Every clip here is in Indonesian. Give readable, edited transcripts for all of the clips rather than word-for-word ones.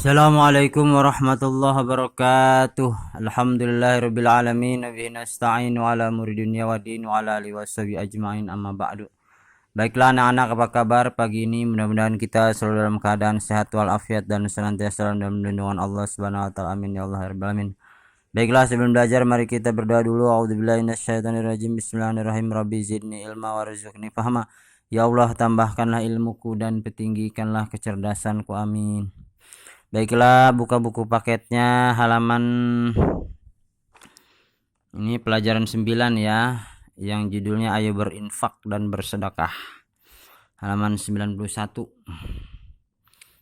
Assalamualaikum warahmatullahi wabarakatuh. Alhamdulillahirabbil alamin wa bihi nasta'in wa ala umuri dunya waddin wa ala alihi washabihi ajmain amma ba'du. Baiklah anak-anak, apa kabar pagi ini? Mudah-mudahan kita selalu dalam keadaan sehat walafiat dan senantiasa dalam lindungan Allah Subhanahu wa taala. Amin ya Allah ya rabbal alamin. Baiklah, sebelum belajar mari kita berdoa dulu. A'udzubillahi minasyaitonirrajim. Bismillahirrahmanirrahim. Rabbi zidni ilma warzuqni fahma. Ya Allah, tambahkanlah ilmuku dan tinggikanlah kecerdasanku. Amin. Baiklah, buka buku paketnya halaman ini pelajaran 9 ya, yang judulnya Ayo Berinfak dan Bersedekah. Halaman 91.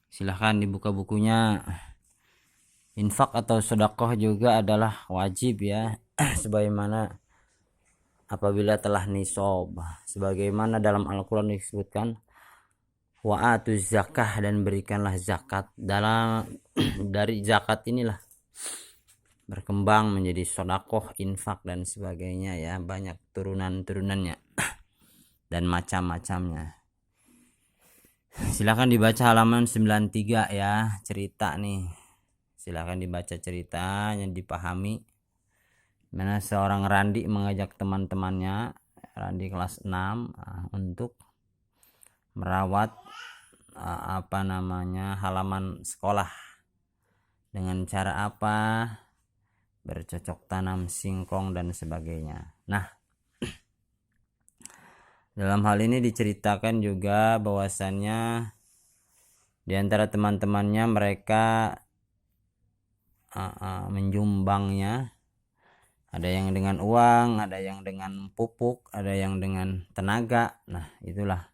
Silahkan dibuka bukunya. Infak atau sedekah juga adalah wajib ya, sebagaimana apabila telah nisab. Sebagaimana dalam Al-Qur'an disebutkan, wa atuz zakah, dan berikanlah zakat. Dari zakat inilah berkembang menjadi sedekah, infak dan sebagainya ya, banyak turunan-turunannya dan macam-macamnya. Silakan dibaca halaman 93 ya, cerita nih. Silakan dibaca ceritanya, dipahami. Mana seorang Randi mengajak teman-temannya, Randi kelas 6, untuk merawat halaman sekolah. Dengan cara apa? Bercocok tanam singkong dan sebagainya. Nah, dalam hal ini diceritakan juga bahwasannya di antara teman-temannya mereka menyumbangnya. Ada yang dengan uang, ada yang dengan pupuk, ada yang dengan tenaga. Nah, itulah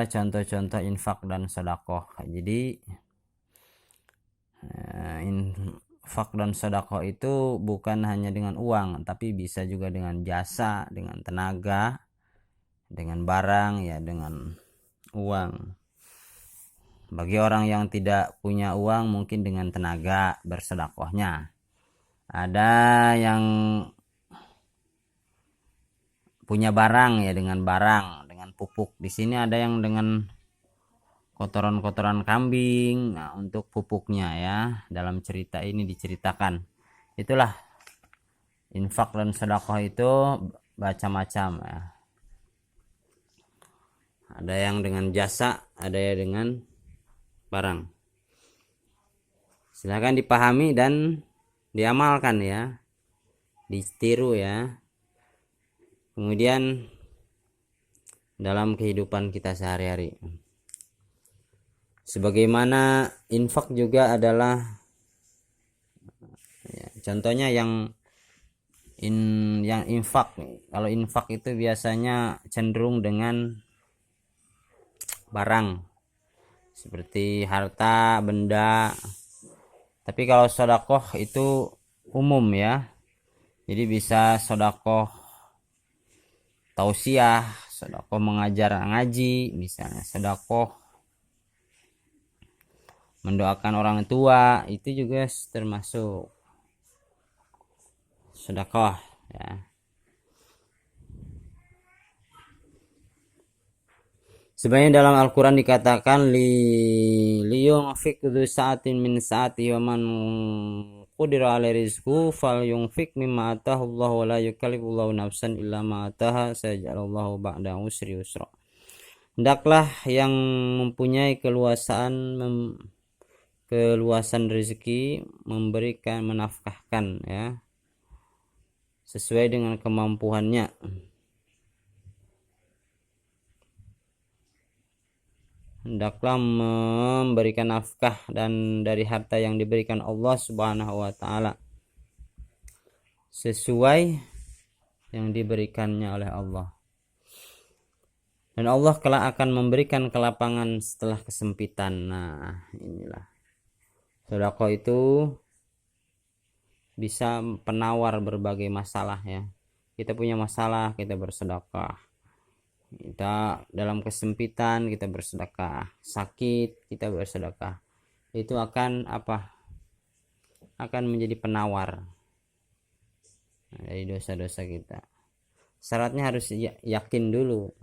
contoh-contoh infak dan sedekah. Jadi infak dan sedekah itu bukan hanya dengan uang, tapi bisa juga dengan jasa, dengan tenaga, dengan barang ya, dengan uang. Bagi orang yang tidak punya uang, mungkin dengan tenaga bersedekahnya. Ada yang punya barang ya, dengan barang, dengan pupuk. Di sini ada yang dengan kotoran-kotoran kambing, nah, untuk pupuknya ya. Dalam cerita ini diceritakan. Itulah infak dan sedekah itu macam-macam ya. Ada yang dengan jasa, ada yang dengan barang. Silakan dipahami dan diamalkan ya, ditiru ya. Kemudian dalam kehidupan kita sehari-hari, sebagaimana infak juga adalah ya, contohnya yang infak. Kalau infak itu biasanya cenderung dengan barang seperti harta benda. Tapi kalau sedekah itu umum ya. Jadi bisa sedekah tausiah, sedekah mengajar ngaji, misalnya sedekah mendoakan orang tua, itu juga termasuk sedekah ya. Sebenarnya dalam Al-Quran dikatakan liyunfik dzu sa'atin min sa'ati wa man qudira 'alaihi rizquhu falyunfik mimma ataahu Allah wa la yukallifullahu nafsan illa ma ataaha sayaj'alullahu ba'da usri yusra. Hendaklah yang mempunyai keluasan rezeki memberikan, menafkahkan ya, sesuai dengan kemampuannya. Hendaklah memberikan nafkah dan dari harta yang diberikan Allah Subhanahu wa taala sesuai yang diberikannya oleh Allah. Dan Allah kelak akan memberikan kelapangan setelah kesempitan. Nah, inilah sedekah itu bisa penawar berbagai masalah ya. Kita punya masalah, kita bersedekah. Kita dalam kesempitan, kita bersedekah. Sakit, kita bersedekah. Itu akan menjadi penawar dari dosa-dosa kita. Syaratnya harus yakin dulu.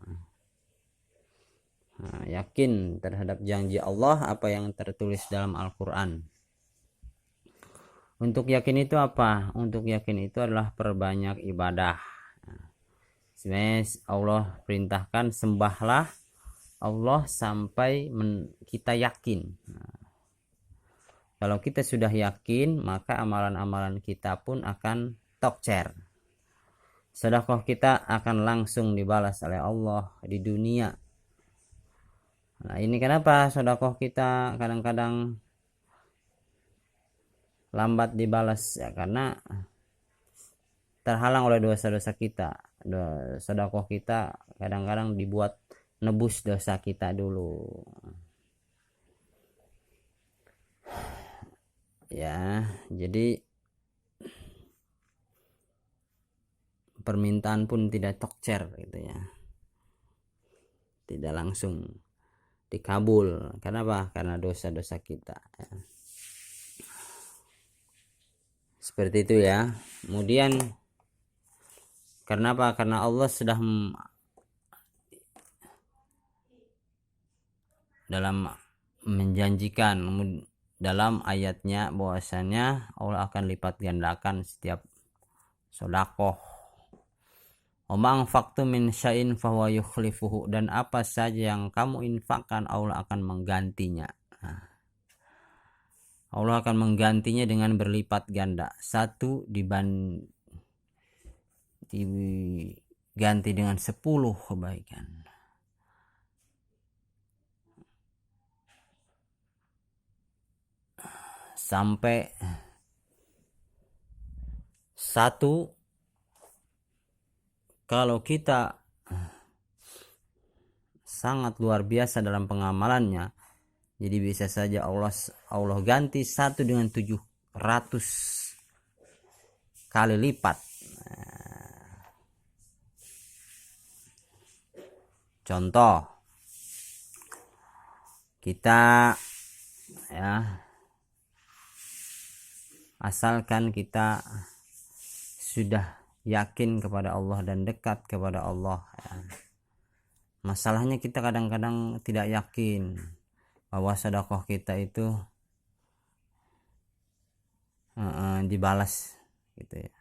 yakin terhadap janji Allah, apa yang tertulis dalam Al-Quran. Untuk yakin itu apa? Untuk yakin itu adalah perbanyak ibadah. Sebenarnya Allah perintahkan sembahlah Allah sampai kita yakin. Kalau kita sudah yakin, maka amalan-amalan kita pun akan tokcer. Sedekah kita akan langsung dibalas oleh Allah di dunia. Nah, ini kenapa sedekah kita kadang-kadang lambat dibalas, ya karena terhalang oleh dosa-dosa kita. Sedekah kita kadang-kadang dibuat nebus dosa kita dulu. Ya, jadi permintaan pun tidak tokcer gitu ya. Tidak langsung dikabul. Kenapa? Karena dosa-dosa kita. Ya. Seperti itu ya. Kemudian karena apa? Karena Allah sudah dalam menjanjikan dalam ayatnya bahwasanya Allah akan lipat gandakan setiap sedekah. Omang faktu min syai'in fahuwa yukhlifuhu, dan apa saja yang kamu infakkan Allah akan menggantinya. Allah akan menggantinya dengan berlipat ganda. Satu diganti dengan 10 kebaikan. Sampai satu, kalau kita sangat luar biasa dalam pengamalannya, jadi bisa saja Allah ganti satu dengan 700 kali lipat. Contoh, kita ya, asalkan kita sudah yakin kepada Allah dan dekat kepada Allah ya. Masalahnya kita kadang-kadang tidak yakin bahwa sedekah kita itu dibalas gitu ya.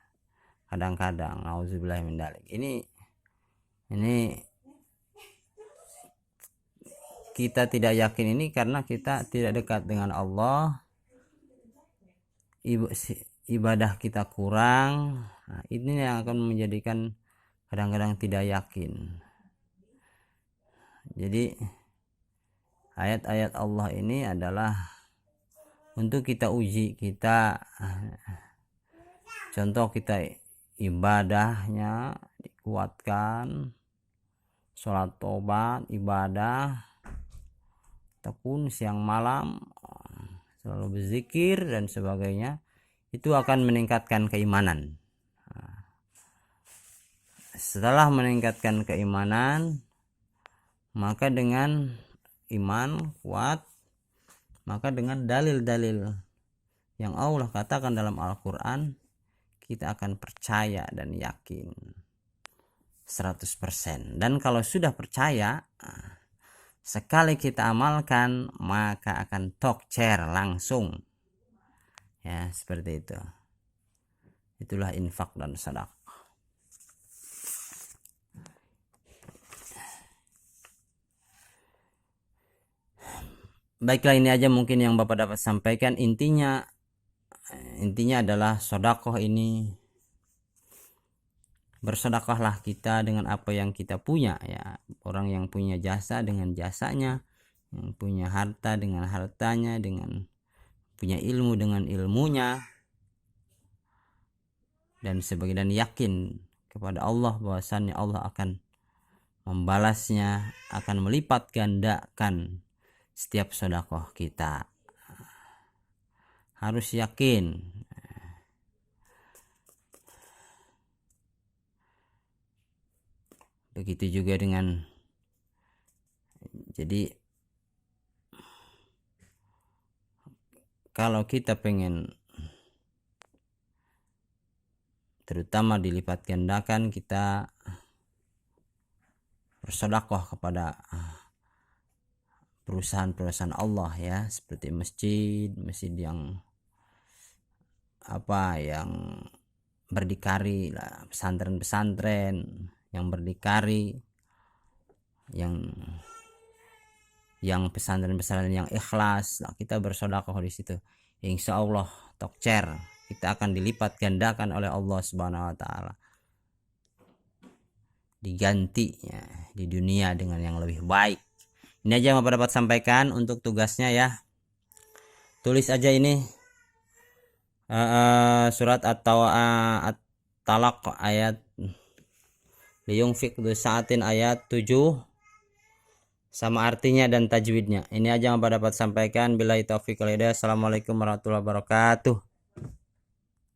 Kadang-kadang auzubillahi min dzalik. Ini kita tidak yakin ini karena kita tidak dekat dengan Allah, ibadah kita kurang. Nah, ini yang akan menjadikan kadang-kadang tidak yakin. Jadi ayat-ayat Allah ini adalah untuk kita uji kita. Contoh, kita ibadahnya dikuatkan, sholat tobat, ibadah, tekun siang malam, selalu berzikir dan sebagainya, itu akan meningkatkan keimanan. Setelah meningkatkan keimanan, maka dengan iman kuat, maka dengan dalil-dalil yang Allah katakan dalam Al-Quran, kita akan percaya dan yakin 100%. Dan kalau sudah percaya, sekali kita amalkan, maka akan tokcer langsung. Ya, seperti itu. Itulah infak dan sedekah. Baiklah, ini aja mungkin yang Bapak dapat sampaikan. Intinya adalah sedekah ini, bersedekahlah kita dengan apa yang kita punya ya. Orang yang punya jasa dengan jasanya, yang punya harta dengan hartanya, dengan punya ilmu dengan ilmunya, dan sebagian yakin kepada Allah bahwasannya Allah akan membalasnya, akan melipat gandakan setiap sedekah kita. Harus yakin. Begitu juga dengan, jadi kalau kita pengen terutama dilipat gandakan, kita bersedekah kepada perusahaan-perusahaan Allah ya, seperti masjid yang yang berdikari lah, pesantren-pesantren yang berdikari, yang pesantren-pesantren yang ikhlas lah, kita bersedekah di situ, insya Allah tokcer kita akan dilipat gandakan oleh Allah Subhanahu wa taala, diganti ya di dunia dengan yang lebih baik. Ini aja yang Bapak dapat sampaikan untuk tugasnya ya. Tulis aja ini surat atau At-Talaq ayat liyunfiq du sa'atin ayat 7 sama artinya dan tajwidnya. Ini aja yang Bapak dapat sampaikan. Billahi taufiq wal hidayah. Assalamualaikum warahmatullahi wabarakatuh.